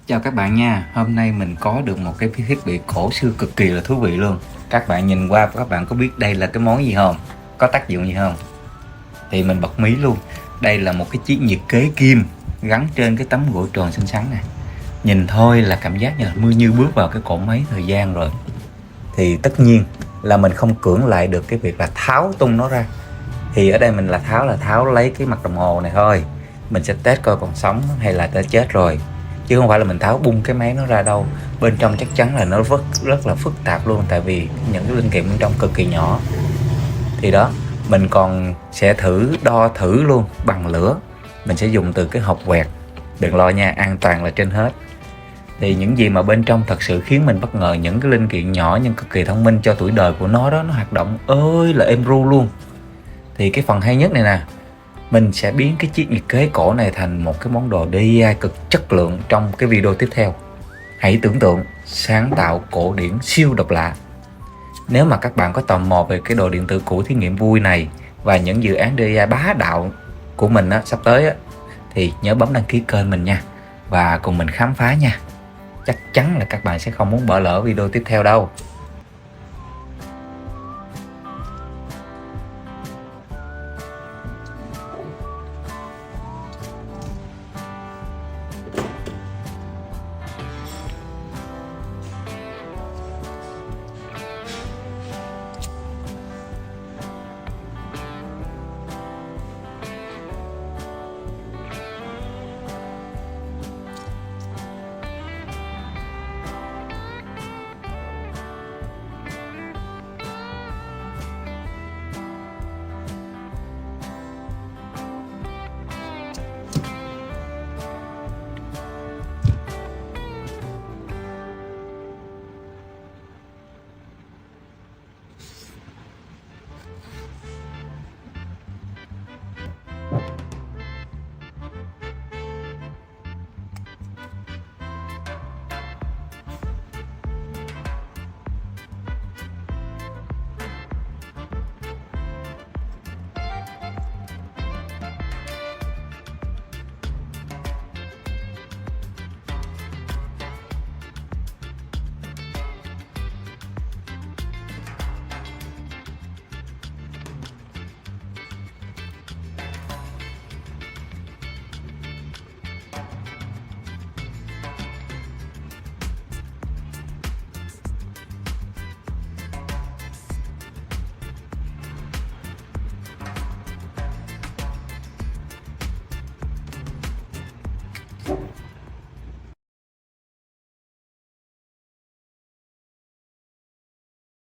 Chào các bạn nha, hôm nay mình có được một cái thiết bị cổ xưa cực kỳ là thú vị luôn. Các bạn nhìn qua các bạn có biết đây là cái món gì không? Có tác dụng gì không? Thì mình bật mí luôn. Đây là một cái chiếc nhiệt kế kim gắn trên cái tấm gỗ tròn xinh xắn này. Nhìn thôi là cảm giác như bước vào cái cỗ máy thời gian rồi. Thì tất nhiên là mình không cưỡng lại được cái việc là tháo tung nó ra. Thì ở đây mình là tháo lấy cái mặt đồng hồ này thôi. Mình sẽ test coi còn sống hay là đã chết rồi, chứ không phải là mình tháo bung cái máy nó ra đâu. Bên trong chắc chắn là nó rất là phức tạp luôn, tại vì những cái linh kiện bên trong cực kỳ nhỏ. Thì đó, mình còn sẽ đo thử luôn bằng lửa. Mình sẽ dùng từ cái hộp quẹt, đừng lo nha, an toàn là trên hết. Thì những gì mà bên trong thật sự khiến mình bất ngờ, những cái linh kiện nhỏ nhưng cực kỳ thông minh cho tuổi đời của nó đó, nó hoạt động ơi là êm ru luôn. Thì cái phần hay nhất này nè, mình sẽ biến cái chiếc nhiệt kế cổ này thành một cái món đồ DIY cực chất lượng trong cái video tiếp theo. Hãy tưởng tượng sáng tạo cổ điển siêu độc lạ. Nếu mà các bạn có tò mò về cái đồ điện tử cũ thí nghiệm vui này và những dự án DIY bá đạo của mình sắp tới thì nhớ bấm đăng ký kênh mình nha, và cùng mình khám phá nha. Chắc chắn là các bạn sẽ không muốn bỏ lỡ video tiếp theo đâu.